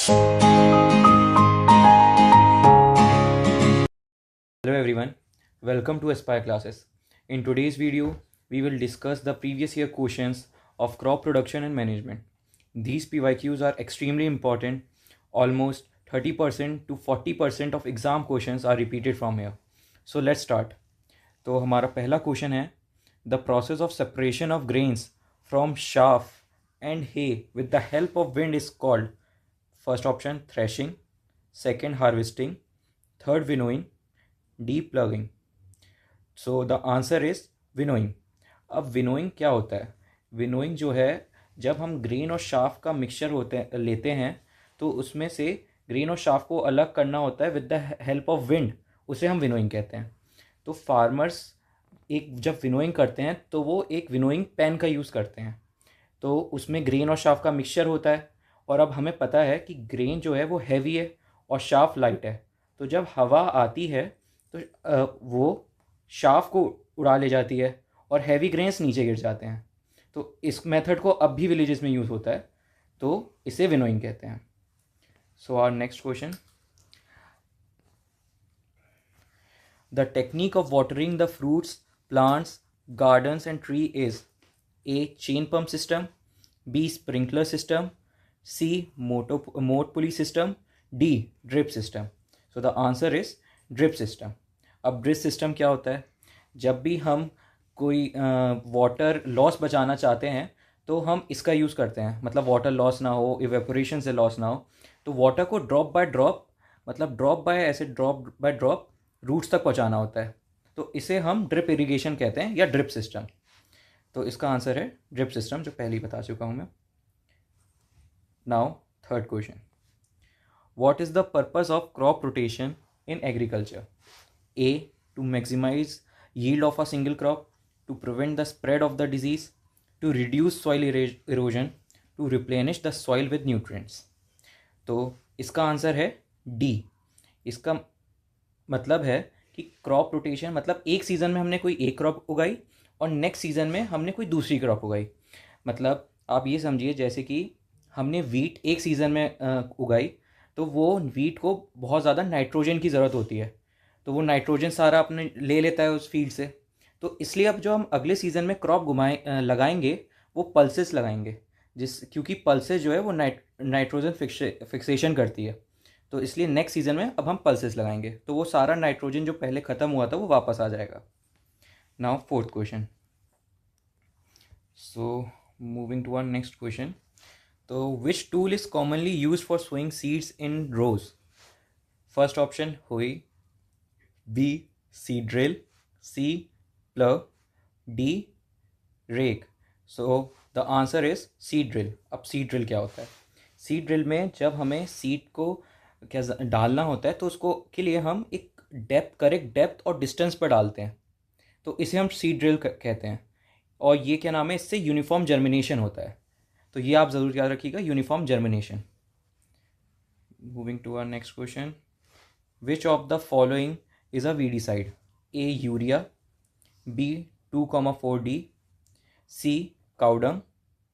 Hello everyone, welcome to Aspire Classes. In today's video, we will discuss the previous year questions of crop production and management. These PYQs are extremely important. Almost 30% to 40% of exam questions are repeated from here. So let's start. तो हमारा पहला question है the process of separation of grains from chaff and hay with the help of wind is called. First option threshing, second harvesting, third winnowing, D plugging. So the answer is winnowing. अब winnowing क्या होता है? Winnowing जो है, जब हम grain और shaft का मिक्सचर लेते हैं तो उसमें से ग्रेन और शाफ को अलग करना होता है with the help of wind. उसे हम विनोइंग कहते हैं. तो फार्मर्स जब विनोइंग करते हैं तो वो एक विनोइंग पेन का यूज़ करते हैं. तो उसमें ग्रेन और शाफ का मिक्सचर होता है. और अब हमें पता है कि ग्रेन जो है वो हैवी है और शाफ लाइट है. तो जब हवा आती है तो वो शाफ को उड़ा ले जाती है और हैवी ग्रेन्स नीचे गिर जाते हैं. तो इस मेथड को अब भी विलेजेस में यूज़ होता है, तो इसे विनोइंग कहते हैं. So our next question, the technique of watering the fruits, plants, gardens and tree is A chain pump system, B sprinkler system, C mote pulley system, D drip system. So the answer is drip system. अब drip system क्या होता है? जब भी हम कोई water loss बचाना चाहते हैं तो हम इसका यूज़ करते हैं. मतलब वाटर लॉस ना हो, इवेपोरेशन से लॉस ना हो, तो वाटर को ड्रॉप बाय ड्रॉप, मतलब ड्रॉप बाय ऐसे ड्रॉप बाय ड्रॉप रूट्स तक पहुंचाना होता है. तो इसे हम ड्रिप इरिगेशन कहते हैं या ड्रिप सिस्टम. तो इसका आंसर है ड्रिप सिस्टम, जो पहले ही बता चुका हूँ मैं. Now third question, what is the purpose of crop rotation in agriculture? A. To maximize yield of a single crop, to prevent the spread of the disease, to reduce soil erosion, to replenish the soil with nutrients. तो इसका answer है D. इसका मतलब है कि crop rotation मतलब एक season में हमने कोई एक क्रॉप उगाई और नेक्स्ट सीज़न में हमने कोई दूसरी क्रॉप उगाई. मतलब आप ये समझिए, जैसे कि हमने वीट एक सीज़न में उगाई तो वो वीट को बहुत ज़्यादा नाइट्रोजन की ज़रूरत होती है, तो वो नाइट्रोजन सारा अपने ले लेता है उस फील्ड से. तो इसलिए अब जो हम अगले सीज़न में क्रॉप लगाएंगे वो पल्सेस लगाएंगे, क्योंकि पल्सेस जो है वो नाइट्रोजन फिक्सेशन करती है. तो इसलिए नेक्स्ट सीज़न में अब हम पल्सेस लगाएंगे तो वो सारा नाइट्रोजन जो पहले ख़त्म हुआ था वो वापस आ जाएगा. Now fourth question. So moving to our next question. तो which tool is commonly use for sowing seeds in rows? First option हुई, B seed drill, C plough, D rake. So the answer is seed drill. अब seed drill क्या होता है? Seed drill में जब हमें seed को क्या डालना होता है तो उसको के लिए हम एक करेक्ट डेप्थ और डिस्टेंस पर डालते हैं, तो इसे हम सीड ड्रिल कहते हैं. और ये क्या नाम है, इससे यूनिफॉर्म जर्मिनेशन होता है. तो ये आप ज़रूर याद रखिएगा, uniform germination. Moving to our next question, which of the following is a weedicide? A urea, B 2,4D, C cow dung,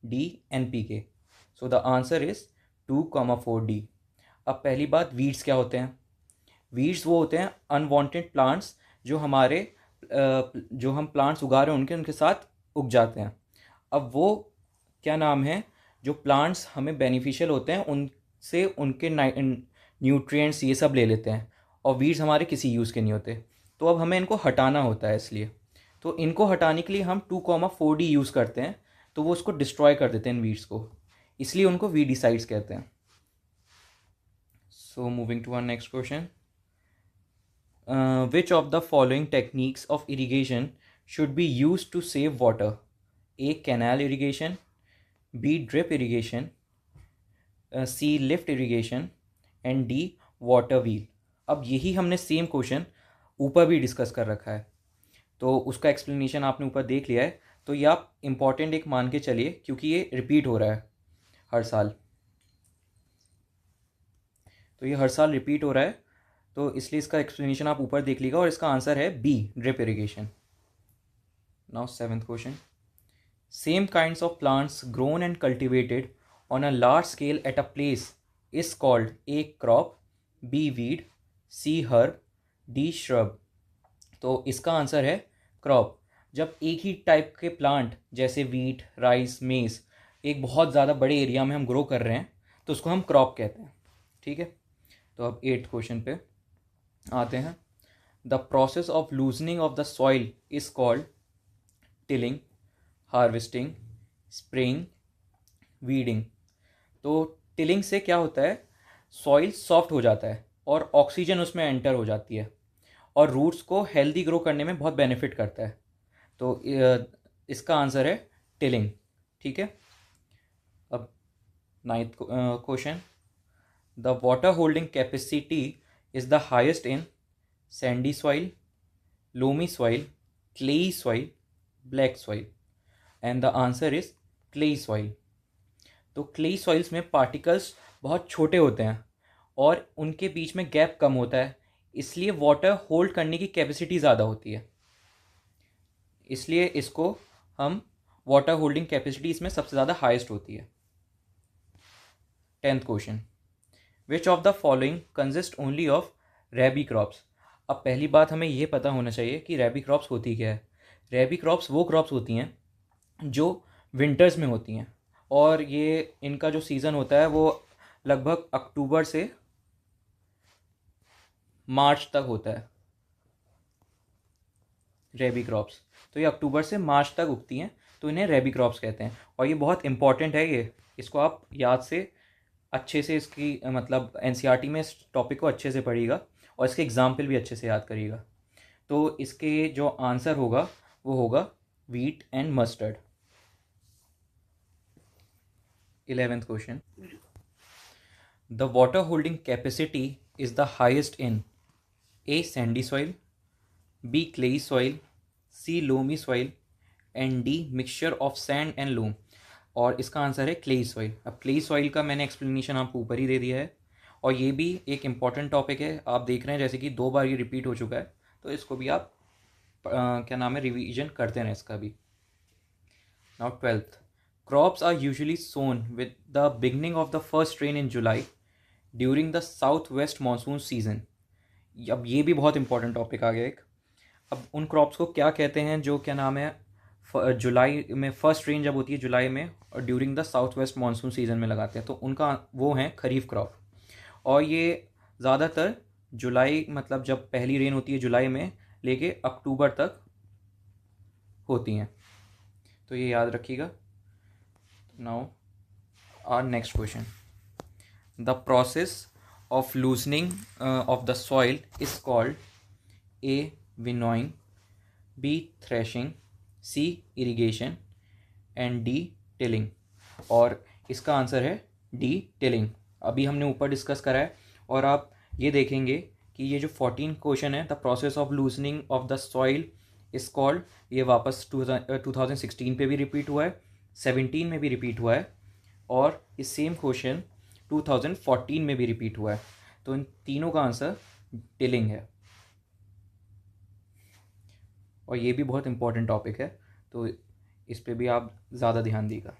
D NPK. So the answer is 2,4D. अब पहली बात, वीड्स क्या होते हैं? वीड्स वो होते हैं अनवांटेड प्लांट्स जो जो हम प्लांट्स उगा रहे हैं उनके साथ उग जाते हैं. अब वो क्या नाम है, जो प्लांट्स हमें बेनिफिशियल होते हैं उनसे उनके न्यूट्रिएंट्स ये सब ले लेते हैं, और वीड्स हमारे किसी यूज़ के नहीं होते. तो अब हमें इनको हटाना होता है. इसलिए तो इनको हटाने के लिए हम 2,4D यूज़ करते हैं, तो वो उसको डिस्ट्रॉय कर देते हैं इन वीड्स को, इसलिए उनको वीडीसाइड्स कहते हैं. So moving to our next question, which of the following techniques of irrigation should be use to save water? A canal irrigation, B drip irrigation, C lift irrigation, and D water wheel. अब यही हमने same question ऊपर भी discuss कर रखा है, तो उसका एक्सप्लेनेशन आपने ऊपर देख लिया है. तो ये आप इम्पॉर्टेंट एक मान के चलिए, क्योंकि ये रिपीट हो रहा है हर साल. तो ये हर साल रिपीट हो रहा है, तो इसलिए इसका एक्सप्लेनेशन आप ऊपर देख लीजिएगा, और इसका आंसर है B drip irrigation. Now seventh question, same kinds of plants grown and cultivated on a large scale at a place is called A crop, B weed, C herb, D shrub. तो इसका answer है crop. जब एक ही type के plant जैसे wheat, rice, maize एक बहुत ज़्यादा बड़े एरिया में हम ग्रो कर रहे हैं तो उसको हम क्रॉप कहते हैं। ठीक है, तो अब 8th क्वेश्चन पे आते हैं। The process of loosening of the soil is called tilling, harvesting, spraying, weeding. तो टिलिंग से क्या होता है, सॉइल सॉफ्ट हो जाता है और ऑक्सीजन उसमें एंटर हो जाती है और रूट्स को हेल्दी ग्रो करने में बहुत बेनिफिट करता है। तो इसका आंसर है टिलिंग। ठीक है, अब 9th question. The water holding capacity is the highest in Sandy soil, loamy soil, clayey soil, black soil. And the answer is clayey soil. तो क्लेई सॉइल्स में पार्टिकल्स बहुत छोटे होते हैं और उनके बीच में गैप कम होता है, इसलिए वाटर होल्ड करने की कैपेसिटी ज़्यादा होती है, इसलिए इसको हम वाटर होल्डिंग कैपेसिटी इसमें सबसे ज़्यादा हाईएस्ट होती है। 10th question. Which of the following consist only of रैबी crops. अब पहली बात हमें ये पता होना चाहिए कि रैबी क्रॉप्स होती क्या है। रैबी क्रॉप्स वो क्रॉप्स होती हैं जो विंटर्स में होती हैं और ये इनका जो सीज़न होता है वो लगभग अक्टूबर से मार्च तक होता है। रैबी क्रॉप्स तो ये अक्टूबर से मार्च तक उगती हैं, तो इन्हें रैबी क्रॉप्स कहते हैं। और ये बहुत इंपॉर्टेंट है, ये इसको आप याद से अच्छे से इसकी मतलब एनसीईआरटी में इस टॉपिक को अच्छे से पढ़िएगा और इसके एग्जाम्पल भी अच्छे से याद करिएगा। तो इसके जो आंसर होगा वो होगा wheat and mustard. 11th question. The water holding capacity is the highest in A sandy soil, B clayey soil, C loamy soil and D mixture of sand and loam. और इसका आंसर है clayey soil. अब clayey soil का मैंने explanation आपको ऊपर ही दे दिया है और ये भी एक इम्पॉर्टेंट टॉपिक है। आप देख रहे हैं जैसे कि 2 बार ये रिपीट हो चुका है, तो इसको भी आप क्या नाम है रिवीजन करते रहें इसका भी। Now 12th। Crops are usually sown with the beginning of the first rain in July during the south west monsoon season. अब ये भी बहुत इंपॉर्टेंट टॉपिक आ गया एक। अब उन क्रॉप्स को क्या कहते हैं जो क्या नाम है जुलाई में फर्स्ट रेन जब होती है जुलाई में और during the south west monsoon season में लगाते हैं, तो उनका वो हैं खरीफ क्रॉप। और ये ज़्यादातर जुलाई मतलब जब पहली रेन होती है जुलाई में लेके अक्टूबर तक होती हैं, तो ये याद रखिएगा। Now our next question. The process of loosening of the soil is called A winnowing, B threshing, C irrigation and D tilling. और इसका आंसर है डी टिलिंग। अभी हमने ऊपर डिस्कस करा है और आप ये देखेंगे कि ये जो 14 क्वेश्चन है the process of loosening of the soil is called, ये वापस 2016 पे भी रिपीट हुआ है, 17 में भी रिपीट हुआ है और ये सेम क्वेश्चन 2014 में भी रिपीट हुआ है। तो इन तीनों का आंसर टिलिंग है और ये भी बहुत इंपॉर्टेंट टॉपिक है, तो इस पे भी आप ज़्यादा ध्यान दीजिएगा।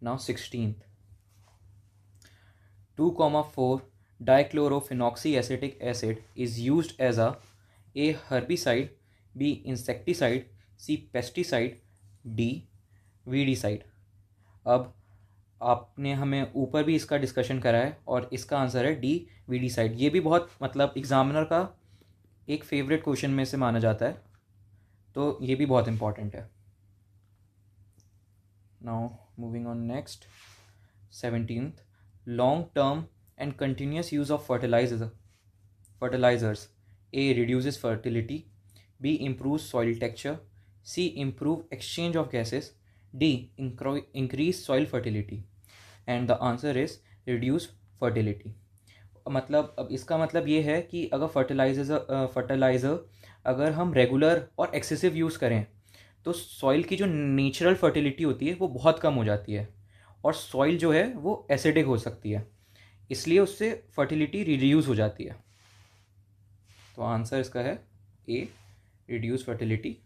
Now 16th। 2,4 dichlorophenoxy acetic acid is used as A herbicide, B insecticide, C pesticide, D weedicide. अब आपने हमें ऊपर भी इसका डिस्कशन करा है और इसका आंसर है डी वीडिसाइड। ये भी बहुत मतलब एग्जामिनर का एक फेवरेट क्वेश्चन में से माना जाता है, तो ये भी बहुत इंपॉर्टेंट है। Now moving on next 17th। Long term and continuous use of fertilizers, A reduces fertility, B improve soil texture, C improve exchange of gases, D increase soil fertility. And the answer is reduce fertility. मतलब अब इसका मतलब ये है कि अगर fertiliser अगर हम रेगुलर और एक्सेसिव यूज़ करें तो सॉइल की जो नेचुरल फर्टिलिटी होती है वो बहुत कम हो जाती है और सॉइल जो है वो एसिडिक हो सकती है, इसलिए उससे फर्टिलिटी रिड्यूस हो जाती है। तो आंसर इसका है ए रिड्यूस फर्टिलिटी।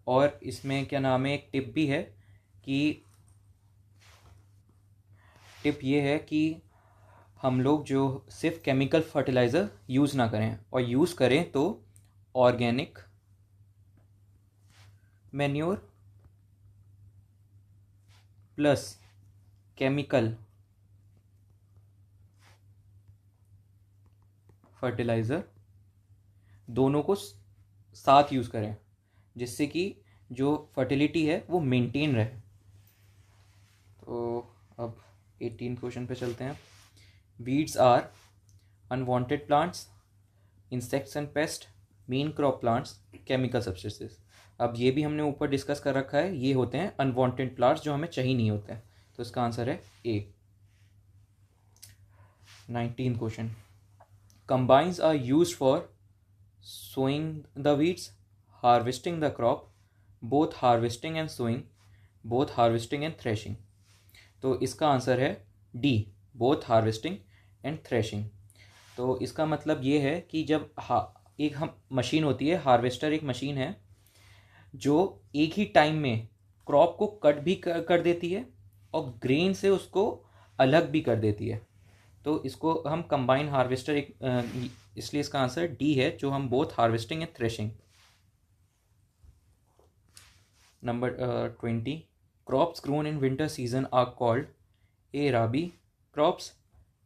और इसमें क्या नाम है एक टिप भी है कि टिप ये है कि हम लोग जो सिर्फ केमिकल फर्टिलाइज़र यूज़ ना करें, और यूज़ करें तो organic manure plus chemical fertiliser दोनों को साथ यूज़ करें, जिससे कि जो फर्टिलिटी है वो मेंटेन रहे। तो अब 18 क्वेश्चन पे चलते हैं। Weeds are unwanted plants, insects and pest, main crop plants, chemical substances. अब ये भी हमने ऊपर डिस्कस कर रखा है, ये होते हैं अनवांटेड प्लांट्स जो हमें चाहिए नहीं होते हैं। तो इसका आंसर है A. 19 question. Combines are used for sowing the weeds, harvesting the crop, both harvesting and sowing, both harvesting and threshing. तो इसका आंसर है D, both harvesting and threshing. तो इसका मतलब ये है कि जब एक हम मशीन होती है, हार्वेस्टर एक मशीन है जो एक ही टाइम में क्रॉप को कट भी कर देती है और ग्रेन से उसको अलग भी कर देती है। तो इसको हम कंबाइन हार्वेस्टर इसलिए इसका आंसर डी है, जो हम both harvesting and threshing. Number 20। Crops grown in winter season are called A rabi crops,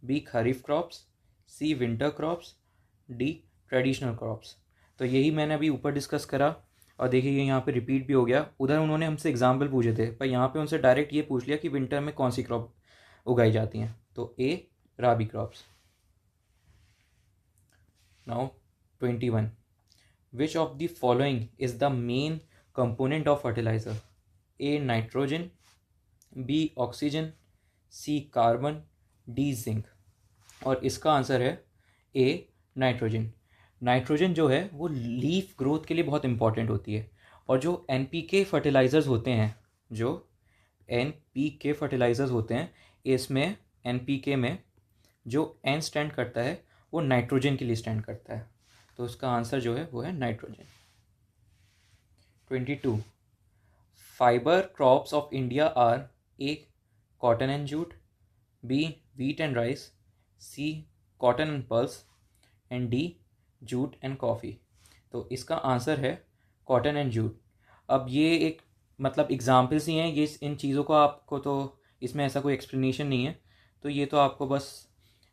B kharif crops, C winter crops, D traditional crops. तो यही मैंने अभी ऊपर डिस्कस करा, और देखिए यहाँ पे रिपीट भी हो गया। उधर उन्होंने हमसे एग्जाम्पल पूछे थे, पर यहाँ पे उनसे डायरेक्ट ये पूछ लिया कि विंटर में कौन सी क्रॉप उगाई जाती हैं। तो A rabi crops. Now 21। Which of the following is the main component of fertiliser? A nitrogen, B oxygen, C carbon, D zinc. और इसका आंसर है ए नाइट्रोजन। नाइट्रोजन जो है वो लीफ ग्रोथ के लिए बहुत इंपॉर्टेंट होती है, और जो एनपीके फर्टिलाइजर्स होते हैं, जो एनपीके फर्टिलाइजर्स होते हैं, इसमें एनपीके में जो एन स्टैंड करता है वो नाइट्रोजन के लिए स्टैंड करता है। तो उसका आंसर जो है वो है nitrogen. 22। Fibre crops of India are A cotton and jute, B wheat and rice, C cotton and pulse, and D jute and coffee. तो इसका आंसर है कॉटन एंड जूट। अब ये एक मतलब एग्जाम्पल्स ही हैं, ये इन चीज़ों को आपको तो इसमें ऐसा कोई एक्सप्लेनेशन नहीं है, तो ये तो आपको बस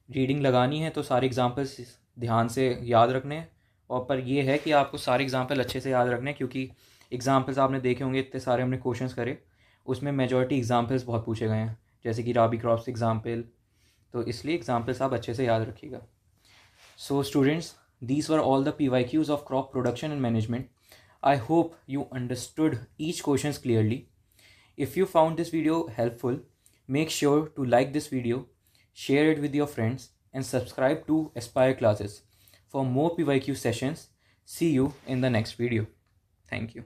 रीडिंग लगानी है, तो सारे एग्जाम्पल्स ध्यान से याद रखने हैं। और पर ये है कि आपको सारे एग्जाम्पल अच्छे से याद रखने हैं, क्योंकि एग्जाम्पल्स आपने देखे होंगे, इतने सारे हमने क्वेश्चंस करे, उसमें मेजॉरिटी एग्जाम्पल्स बहुत पूछे गए हैं, जैसे कि राबी क्रॉप्स एग्जाम्पल। तो इसलिए एग्जाम्पल्स आप अच्छे से याद रखिएगा। So students, these were all the PYQs of crop production and management. I hope you understood each questions clearly. If you found this video helpful, make sure to like this video, share it with your friends, and subscribe to Aspire Classes for more PYQ sessions. See you in the next video. Thank you.